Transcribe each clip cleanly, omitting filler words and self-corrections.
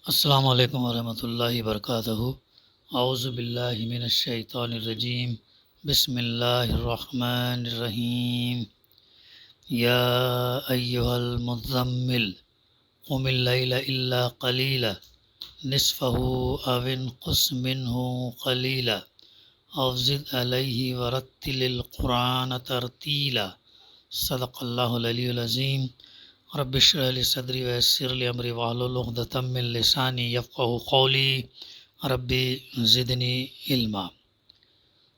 السلام علیکم ورحمۃ اللہ وبرکاتہ۔ اعوذ باللہ من الشیطان الرجیم، بسم اللہ الرحمن الرحیم۔ یا ایہا المزمل قم اللیل الا قلیلا نصفہ او انقص منہ قلیلا او زد علیہ ورتل القرآن ترتیلا۔ صدق اللہ العلی العظیم۔ رب اشرح لی صدری ویسر لی امری واحلل عقدۃ من لسانی یفقہوا قولی۔ ربی زدنی علما۔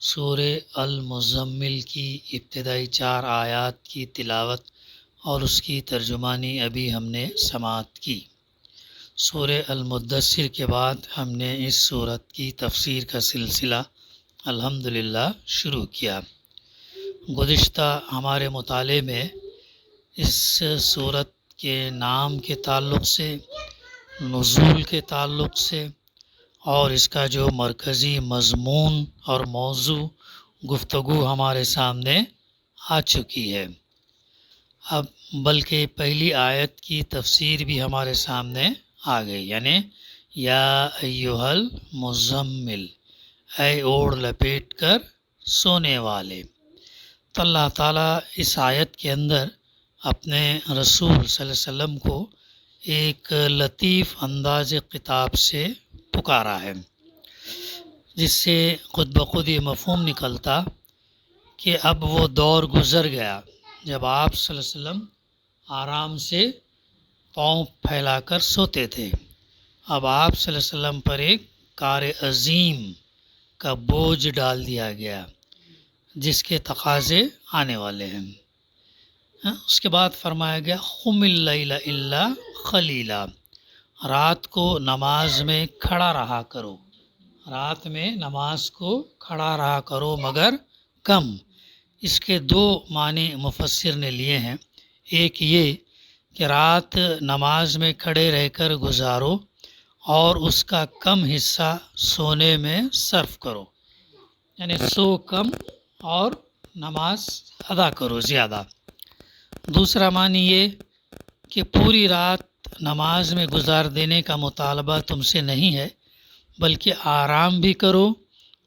سورہ المزمل کی ابتدائی 4 آیات کی تلاوت اور اس کی ترجمانی ابھی ہم نے سماعت کی۔ سورہ المدثر کے بعد ہم نے اس سورت کی تفسیر کا سلسلہ الحمدللہ شروع کیا۔ گزشتہ ہمارے مطالعے میں اس سورت کے نام کے تعلق سے، نزول کے تعلق سے اور اس کا جو مرکزی مضمون اور موضوع گفتگو ہمارے سامنے آ چکی ہے۔ اب بلکہ پہلی آیت کی تفسیر بھی ہمارے سامنے آ گئی، یعنی یا ایھا المزمل، اے اوڑھ لپیٹ کر سونے والے۔ تو اللہ تعالیٰ اس آیت کے اندر اپنے رسول صلی اللہ علیہ وسلم کو ایک لطیف انداز خطاب سے پکارا ہے، جس سے خود بخود یہ مفہوم نکلتا کہ اب وہ دور گزر گیا جب آپ صلی اللہ علیہ وسلم آرام سے پاؤں پھیلا کر سوتے تھے۔ اب آپ صلی اللہ علیہ وسلم پر ایک کار عظیم کا بوجھ ڈال دیا گیا جس کے تقاضے آنے والے ہیں۔ اس کے بعد فرمایا گیا قم اللیل الا قلیلا، رات کو نماز میں کھڑا رہا کرو، رات میں نماز کو کھڑا رہا کرو مگر کم۔ اس کے 2 معنی مفسر نے لیے ہیں۔ ایک یہ کہ رات نماز میں کھڑے رہ کر گزارو اور اس کا کم حصہ سونے میں صرف کرو، یعنی سو کم اور نماز ادا کرو زیادہ۔ دوسرا معنی یہ کہ پوری رات نماز میں گزار دینے کا مطالبہ تم سے نہیں ہے، بلکہ آرام بھی کرو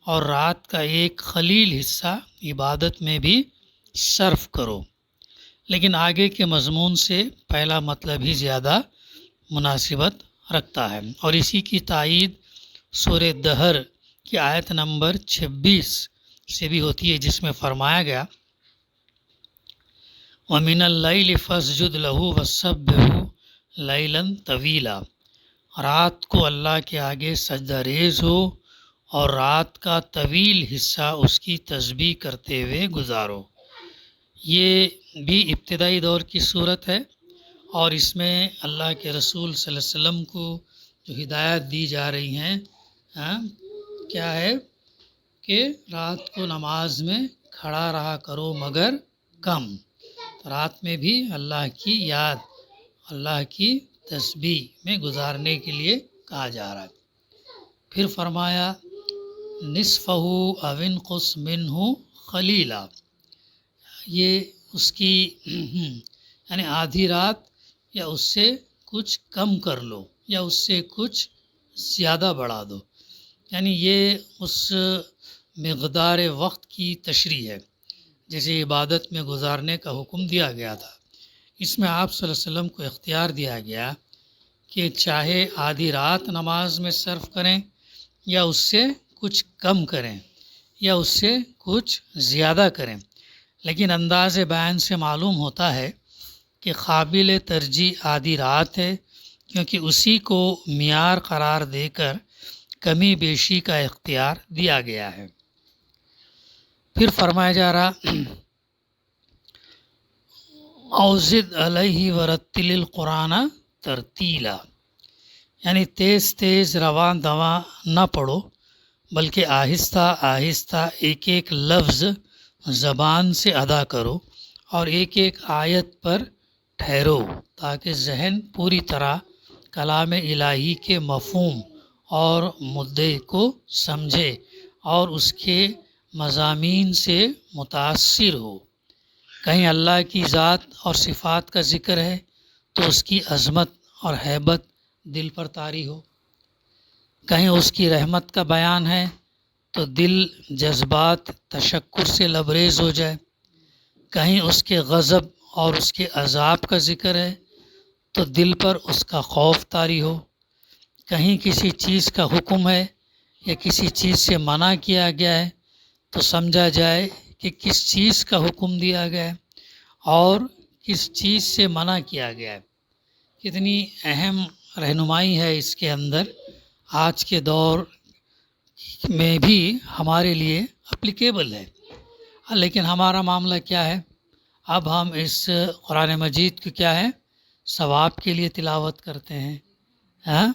اور رات کا ایک قلیل حصہ عبادت میں بھی صرف کرو۔ لیکن آگے کے مضمون سے پہلا مطلب ہی زیادہ مناسبت رکھتا ہے، اور اسی کی تائید سورہ دہر کی آیت نمبر 26 سے بھی ہوتی ہے، جس میں فرمایا گیا وَمِنَ اللَّيْلِ فَاسْجُدْ لَهُ وَسَبِّحْهُ لَيْلًا طَوِيلًا، رات کو اللہ کے آگے سجدہ ریز ہو اور رات کا طویل حصہ اس کی تسبیح کرتے ہوئے گزارو۔ یہ بھی ابتدائی دور کی صورت ہے، اور اس میں اللہ کے رسول صلی اللہ علیہ وسلم کو جو ہدایت دی جا رہی ہیں کیا ہے کہ رات کو نماز میں کھڑا رہا کرو مگر کم۔ رات میں بھی اللہ کی یاد، اللہ کی تسبیح میں گزارنے کے لیے کہا جا رہا ہے۔ پھر فرمایا نصفہ او انقص منہ قلیلا، یہ اس کی یعنی آدھی رات یا اس سے کچھ کم کر لو یا اس سے کچھ زیادہ بڑھا دو، یعنی یہ اس مقدار وقت کی تشریح ہے جسے عبادت میں گزارنے کا حکم دیا گیا تھا۔ اس میں آپ صلی اللہ علیہ وسلم کو اختیار دیا گیا کہ چاہے آدھی رات نماز میں صرف کریں یا اس سے کچھ کم کریں یا اس سے کچھ زیادہ کریں، لیکن انداز بیان سے معلوم ہوتا ہے کہ قابل ترجیح آدھی رات ہے، کیونکہ اسی کو معیار قرار دے کر کمی بیشی کا اختیار دیا گیا ہے۔ پھر فرمایا جا رہا او زد علیہ ورتل القرآن ترتیلا، یعنی تیز تیز رواں دواں نہ پڑھو بلکہ آہستہ آہستہ ایک ایک لفظ زبان سے ادا کرو اور ایک ایک آیت پر ٹھہرو، تاکہ ذہن پوری طرح کلام الہی کے مفہوم اور مدعے کو سمجھے اور اس کے مضامین سے متاثر ہو۔ کہیں اللہ کی ذات اور صفات کا ذکر ہے تو اس کی عظمت اور ہیبت دل پر طاری ہو، کہیں اس کی رحمت کا بیان ہے تو دل جذبات تشکر سے لبریز ہو جائے، کہیں اس کے غضب اور اس کے عذاب کا ذکر ہے تو دل پر اس کا خوف طاری ہو، کہیں کسی چیز کا حکم ہے یا کسی چیز سے منع کیا گیا ہے تو سمجھا جائے کہ کس چیز کا حکم دیا گیا ہے اور کس چیز سے منع کیا گیا ہے۔ کتنی اہم رہنمائی ہے اس کے اندر، آج کے دور میں بھی ہمارے لیے اپلیکیبل ہے۔ لیکن ہمارا معاملہ کیا ہے، اب ہم اس قرآن مجید کو کیا ہے ثواب کے لیے تلاوت کرتے ہیں، ہاں،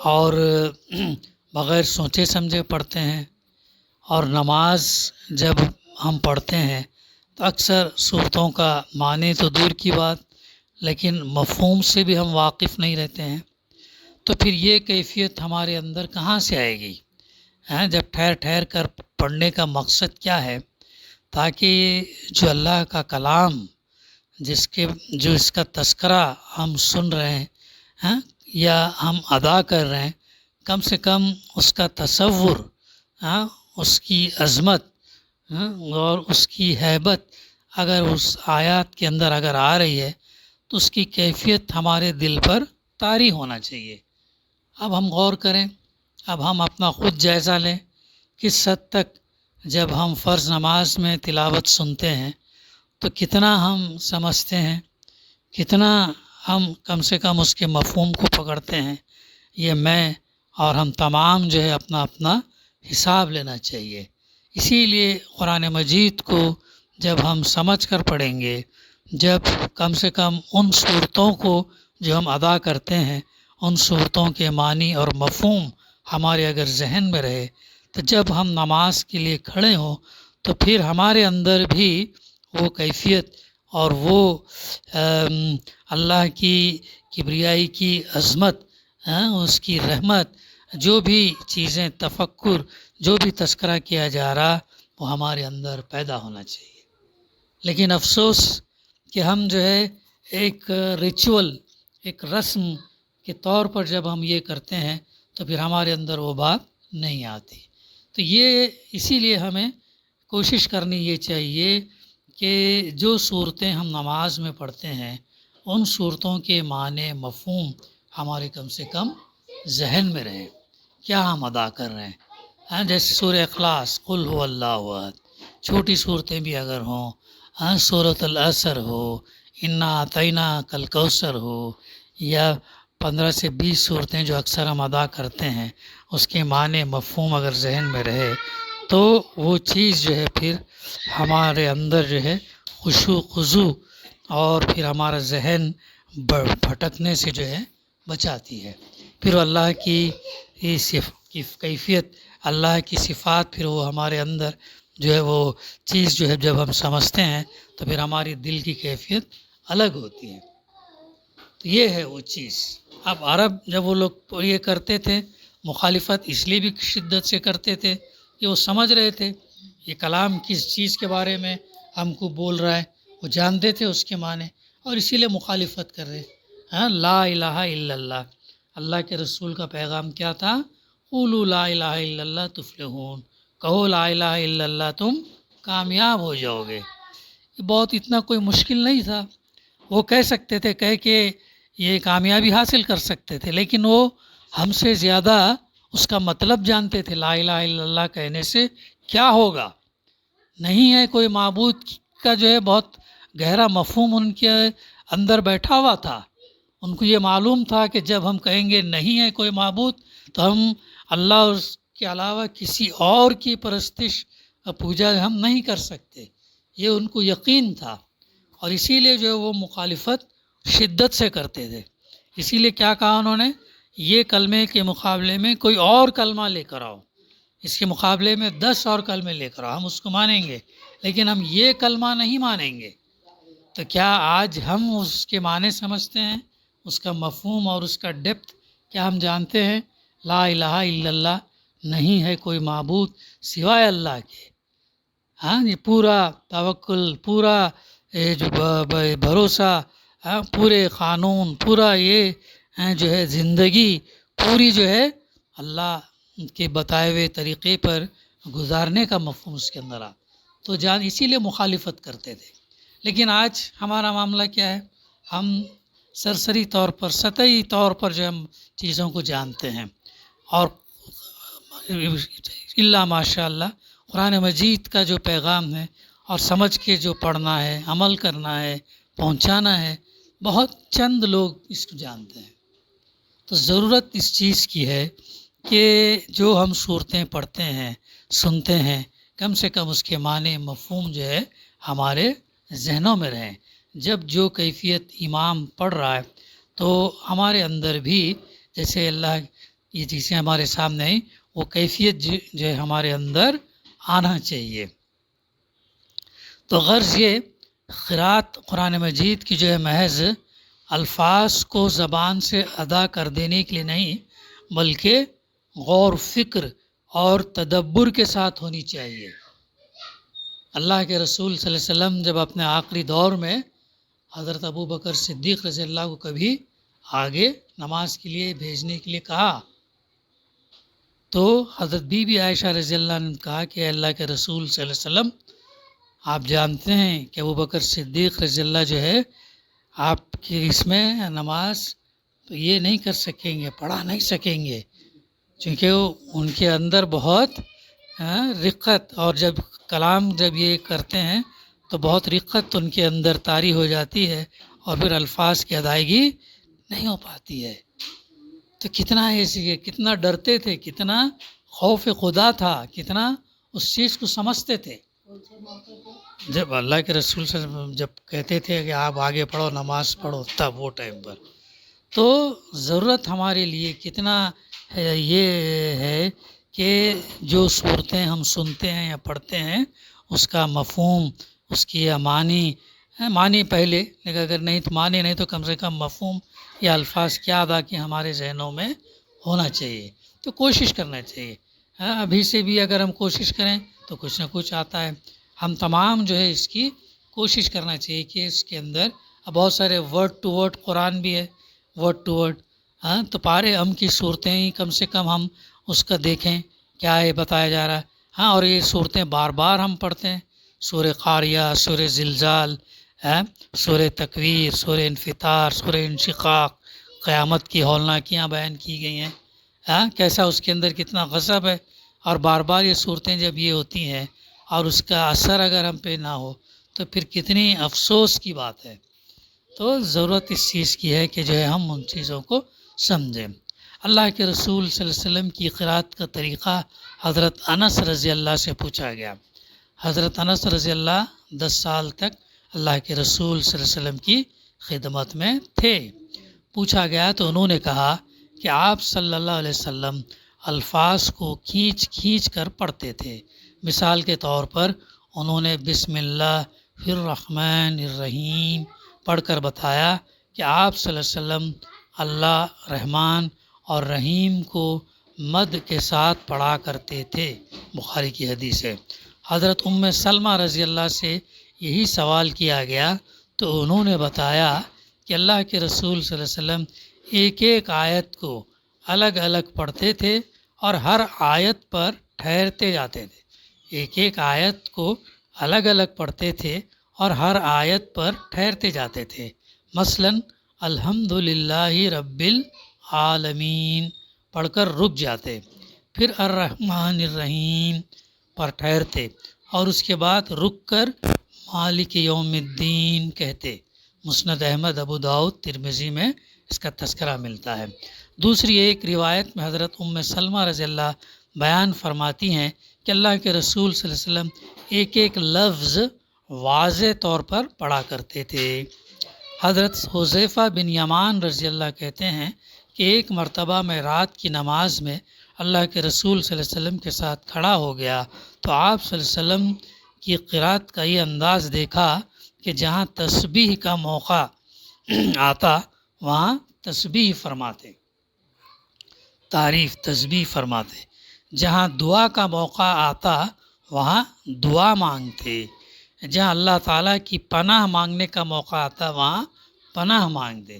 اور بغیر سوچے سمجھے پڑھتے ہیں، اور نماز جب ہم پڑھتے ہیں تو اکثر صورتوں کا معنی تو دور کی بات لیکن مفہوم سے بھی ہم واقف نہیں رہتے ہیں، تو پھر یہ کیفیت ہمارے اندر کہاں سے آئے گی؟ ہاں، جب ٹھہر ٹھہر کر پڑھنے کا مقصد کیا ہے؟ تاکہ جو اللہ کا کلام جو اس کا تذکرہ ہم سن رہے ہیں، ہاں، یا ہم ادا کر رہے ہیں، کم سے کم اس کا تصور، ہاں، اس کی عظمت، ہاں، اور اس کی ہیبت اگر اس آیات کے اندر اگر آ رہی ہے تو اس کی کیفیت ہمارے دل پر طاری ہونا چاہیے۔ اب ہم غور کریں، اب ہم اپنا خود جائزہ لیں، کس حد تک جب ہم فرض نماز میں تلاوت سنتے ہیں تو کتنا ہم سمجھتے ہیں، کتنا ہم کم سے کم اس کے مفہوم کو پکڑتے ہیں۔ یہ میں اور ہم تمام جو ہے اپنا اپنا حساب لینا چاہیے۔ اسی لیے قرآن مجید کو جب ہم سمجھ کر پڑھیں گے، جب کم سے کم ان صورتوں کو جو ہم ادا کرتے ہیں ان صورتوں کے معنی اور مفہوم ہمارے اگر ذہن میں رہے تو جب ہم نماز کے لیے کھڑے ہوں تو پھر ہمارے اندر بھی وہ کیفیت اور وہ اللہ کی کبریائی کی عظمت، اس کی رحمت، جو بھی چیزیں تفکر، جو بھی تذکرہ کیا جا رہا وہ ہمارے اندر پیدا ہونا چاہیے۔ لیکن افسوس کہ ہم جو ہے ایک ریچول، ایک رسم کے طور پر جب ہم یہ کرتے ہیں تو پھر ہمارے اندر وہ بات نہیں آتی۔ تو یہ اسی لیے ہمیں کوشش کرنی یہ چاہیے کہ جو صورتیں ہم نماز میں پڑھتے ہیں ان صورتوں کے معنی مفہوم ہمارے کم سے کم ذہن میں رہیں، کیا ہم ادا کر رہے ہیں۔ ہاں، جیسے سورہ اخلاص، قل هو اللہ احد، چھوٹی صورتیں بھی اگر ہوں، ہاں، سورۃ العصر ہو، انا اعطیناک الکوثر ہو، یا 15 سے 20 صورتیں جو اکثر ہم ادا کرتے ہیں اس کے معنی مفہوم اگر ذہن میں رہے تو وہ چیز جو ہے پھر ہمارے اندر جو ہے خشوع خضوع اور پھر ہمارا ذہن بھٹکنے سے جو ہے بچاتی ہے۔ پھر اللہ کی کیفیت، اللہ کی صفات، پھر وہ ہمارے اندر جو ہے وہ چیز جو ہے جب ہم سمجھتے ہیں تو پھر ہماری دل کی کیفیت الگ ہوتی ہے۔ تو یہ ہے وہ چیز۔ اب عرب جب وہ لوگ یہ کرتے تھے، مخالفت اس لیے بھی شدت سے کرتے تھے کہ وہ سمجھ رہے تھے یہ کلام کس چیز کے بارے میں ہم کو بول رہا ہے، وہ جانتے تھے اس کے معنی، اور اسی لیے مخالفت کر رہے۔ ہاں، لا الہ الا اللہ، اللہ کے رسول کا پیغام کیا تھا؟ قولوا لا الہ الا اللہ تفلحون، کہو لا الہ الا اللہ تم کامیاب ہو جاؤ گے۔ یہ بہت اتنا کوئی مشکل نہیں تھا، وہ کہہ سکتے تھے، کہہ کے یہ کامیابی حاصل کر سکتے تھے، لیکن وہ ہم سے زیادہ اس کا مطلب جانتے تھے۔ لا الہ الا اللہ کہنے سے کیا ہوگا؟ نہیں ہے کوئی معبود کا جو ہے بہت گہرا مفہوم ان کے اندر بیٹھا ہوا تھا۔ ان کو یہ معلوم تھا کہ جب ہم کہیں گے نہیں ہے کوئی معبود تو ہم اللہ اور اس کے علاوہ کسی اور کی پرستش پوجا ہم نہیں کر سکتے، یہ ان کو یقین تھا، اور اسی لیے جو ہے وہ مخالفت شدت سے کرتے تھے۔ اسی لیے کیا کہا انہوں نے؟ یہ کلمے کے مقابلے میں کوئی اور کلمہ لے کر آؤ، اس کے مقابلے میں 10 اور کلمے لے کر آؤ، ہم اس کو مانیں گے، لیکن ہم یہ کلمہ نہیں مانیں گے۔ تو کیا آج ہم اس کے معنی سمجھتے ہیں، اس کا مفہوم اور اس کا ڈیپتھ کیا ہم جانتے ہیں؟ لا الہ الا اللہ، نہیں ہے کوئی معبود سوائے اللہ کے۔ ہاں، یہ پورا توکل، پورا جو بھروسہ، ہاں، پورے قانون، پورا یہ جو ہے زندگی پوری جو ہے اللہ کے بتائے ہوئے طریقے پر گزارنے کا مفہوم اس کے اندر آ تو اسی لیے مخالفت کرتے تھے. لیکن آج ہمارا معاملہ کیا ہے؟ ہم سرسری طور پر سطحی طور پر جو ہم چیزوں کو جانتے ہیں، اور اللہ ماشاء اللہ قرآن مجید کا جو پیغام ہے اور سمجھ کے جو پڑھنا ہے، عمل کرنا ہے، پہنچانا ہے، بہت چند لوگ اس کو جانتے ہیں. تو ضرورت اس چیز کی ہے کہ جو ہم صورتیں پڑھتے ہیں، سنتے ہیں، کم سے کم اس کے معنی مفہوم جو ہے ہمارے ذہنوں میں رہیں. جب جو کیفیت امام پڑھ رہا ہے تو ہمارے اندر بھی جیسے اللہ یہ چیزیں ہمارے سامنے ہیں، وہ کیفیت جو ہے ہمارے اندر آنا چاہیے. تو غرض یہ قرأت قرآن مجید کی جو ہے محض الفاظ کو زبان سے ادا کر دینے کے لیے نہیں، بلکہ غور فکر اور تدبر کے ساتھ ہونی چاہیے. اللہ کے رسول صلی اللہ علیہ وسلم جب اپنے آخری دور میں حضرت ابو بکر صدیق رضی اللہ کو کبھی آگے نماز کے لیے بھیجنے کے لیے کہا تو حضرت بی بی عائشہ رضی اللہ عنہ نے کہا کہ اللہ کے رسول صلی اللہ علیہ وسلم آپ جانتے ہیں کہ ابو بکر صدیق رضی اللہ جو ہے آپ کی اس میں نماز تو یہ نہیں کر سکیں گے، پڑھا نہیں سکیں گے، چونکہ ان کے اندر بہت رقت، اور جب کلام جب یہ کرتے ہیں تو بہت رقت ان کے اندر طاری ہو جاتی ہے اور پھر الفاظ کی ادائیگی نہیں ہو پاتی ہے. تو کتنا ایسی کتنا ڈرتے تھے، کتنا خوف خدا تھا، کتنا اس چیز کو سمجھتے تھے. جب اللہ کے رسول صلی اللہ علیہ وسلم جب کہتے تھے کہ آپ آگے پڑھو، نماز پڑھو، تب وہ ٹائم پر تو ضرورت ہمارے لیے کتنا یہ ہے کہ جو صورتیں ہم سنتے ہیں یا پڑھتے ہیں اس کا مفہوم، اس کی معنی پہلے، لیکن اگر نہیں تو معنی نہیں تو کم سے کم مفہوم یا الفاظ کیا ادا کہ ہمارے ذہنوں میں ہونا چاہیے. تو کوشش کرنا چاہیے. ابھی سے بھی اگر ہم کوشش کریں تو کچھ نہ کچھ آتا ہے. ہم تمام جو ہے اس کی کوشش کرنا چاہیے کہ اس کے اندر بہت سارے ورڈ ٹو ورڈ قرآن بھی ہے، ورڈ ٹو ورڈ تو پارے ہم کی صورتیں ہی کم سے کم ہم اس کا دیکھیں کیا ہے بتایا جا رہا ہے. اور یہ صورتیں بار بار ہم پڑھتے ہیں، سورہ قاریہ، سورہ زلزال، سورہ تکویر، سورہ انفطار، سورہ انشقاق، قیامت کی ہولناکیاں بیان کی گئی ہیں. کیسا اس کے اندر کتنا غضب ہے، اور بار بار یہ صورتیں جب یہ ہوتی ہیں اور اس کا اثر اگر ہم پہ نہ ہو تو پھر کتنی افسوس کی بات ہے. تو ضرورت اس چیز کی ہے کہ جو ہے ہم ان چیزوں کو سمجھیں. اللہ کے رسول صلی اللہ علیہ وسلم کی قرأت کا طریقہ حضرت انس رضی اللہ سے پوچھا گیا. حضرت انس رضی اللہ 10 سال تک اللہ کے رسول صلی اللہ علیہ وسلم کی خدمت میں تھے. پوچھا گیا تو انہوں نے کہا کہ آپ صلی اللہ علیہ وسلم الفاظ کو کھینچ کھینچ کر پڑھتے تھے. مثال کے طور پر انہوں نے بسم اللہ الرحمن الرحیم پڑھ کر بتایا کہ آپ صلی اللہ علیہ وسلم اللہ رحمان اور رحیم کو مد کے ساتھ پڑھا کرتے تھے. بخاری کی حدیث ہے. حضرت ام سلمہ رضی اللہ سے یہی سوال کیا گیا تو انہوں نے بتایا کہ اللہ کے رسول صلی اللہ علیہ وسلم ایک ایک آیت کو الگ الگ پڑھتے تھے اور ہر آیت پر ٹھہرتے جاتے تھے. ایک ایک آیت کو الگ الگ پڑھتے تھے اور ہر آیت پر ٹھہرتے جاتے تھے. مثلاً الحمدللہ رب العالمین پڑھ کر رک جاتے، پھر الرحمن الرحیم پر ٹھہرتے اور اس کے بعد رک کر مالک یوم الدین کہتے. مسند احمد، ابو داؤد، ترمذی میں اس کا تذکرہ ملتا ہے. دوسری ایک روایت میں حضرت ام سلمہ رضی اللہ بیان فرماتی ہیں کہ اللہ کے رسول صلی اللہ علیہ وسلم ایک ایک لفظ واضح طور پر پڑھا کرتے تھے. حضرت حذیفہ بن یمان رضی اللہ کہتے ہیں کہ ایک مرتبہ میں رات کی نماز میں اللہ کے رسول صلی اللہ علیہ وسلم کے ساتھ کھڑا ہو گیا تو آپ صلی اللہ علیہ وسلم کی قرأت کا یہ انداز دیکھا کہ جہاں تسبیح کا موقع آتا وہاں تسبیح فرماتے، تعریف تسبیح فرماتے. جہاں دعا کا موقع آتا وہاں دعا مانگتے. جہاں اللہ تعالیٰ کی پناہ مانگنے کا موقع آتا وہاں پناہ مانگتے.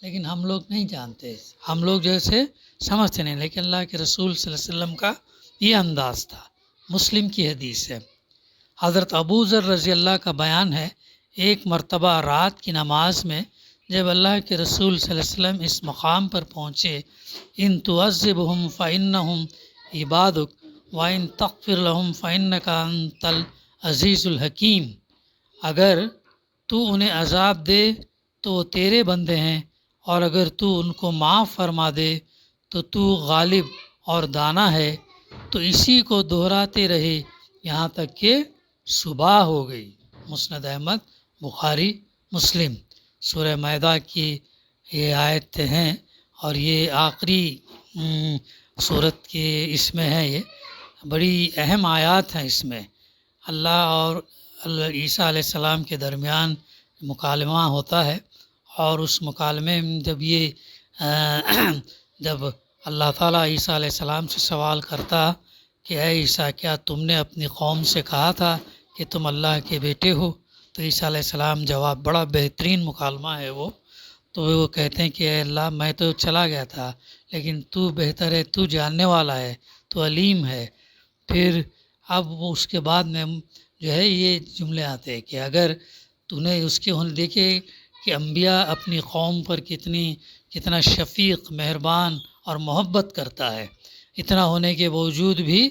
لیکن ہم لوگ نہیں جانتے، ہم لوگ جیسے سمجھتے نہیں، لیکن اللہ کے رسول صلی اللہ علیہ وسلم کا یہ انداز تھا۔ مسلم کی حدیث ہے، حضرت ابو ذر رضی اللہ کا بیان ہے، ایک مرتبہ رات کی نماز میں جب اللہ کے رسول صلی اللہ علیہ وسلم اس مقام پر پہنچے، ان تعذبہم فإنہم عبادک وإن تغفر لہم فإنک انت العزیز الحکیم، اگر تو انہیں عذاب دے تو وہ تیرے بندے ہیں، اور اگر تو ان کو معاف فرما دے تو غالب اور دانا ہے۔ تو اسی کو دہراتے رہے یہاں تک کہ صبح ہو گئی۔ مسند احمد، بخاری، مسلم۔ سورہ مائدہ کی یہ آیت ہیں، اور یہ آخری صورت کے اس میں ہے، یہ بڑی اہم آیات ہیں۔ اس میں اللہ اور عیسیٰ علیہ السلام کے درمیان مکالمہ ہوتا ہے، اور اس مکالمے میں جب اللہ تعالیٰ عیسیٰ علیہ السلام سے سوال کرتا کہ اے عیسیٰ، کیا تم نے اپنی قوم سے کہا تھا کہ تم اللہ کے بیٹے ہو؟ تو عیسیٰ علیہ السلام جواب، بڑا بہترین مکالمہ ہے وہ، تو وہ کہتے ہیں کہ اے اللہ، میں تو چلا گیا تھا، لیکن تو بہتر ہے، تو جاننے والا ہے، تو علیم ہے۔ پھر اب وہ اس کے بعد میں جو ہے یہ جملے آتے ہیں کہ اگر تو نے اس کے دیکھے کہ انبیاء اپنی قوم پر کتنا شفیق، مہربان اور محبت کرتا ہے، اتنا ہونے کے باوجود بھی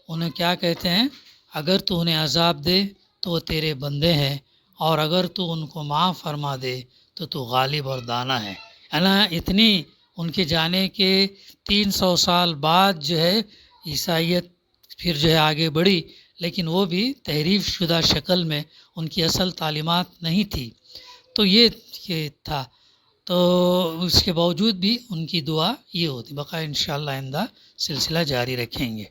انہیں کیا کہتے ہیں، اگر تو انہیں عذاب دے تو وہ تیرے بندے ہیں، اور اگر تو ان کو معاف فرما دے تو غالب اور دانا ہے۔ اتنی ان کے جانے کے 300 سال بعد جو ہے عیسائیت پھر جو ہے آگے بڑھی، لیکن وہ بھی تحریف شدہ شکل میں، ان کی اصل تعلیمات نہیں تھی۔ تو یہ تھا، تو اس کے باوجود بھی ان کی دعا یہ ہوتی۔ بقیہ انشاءاللہ آئندہ سلسلہ جاری رکھیں گے۔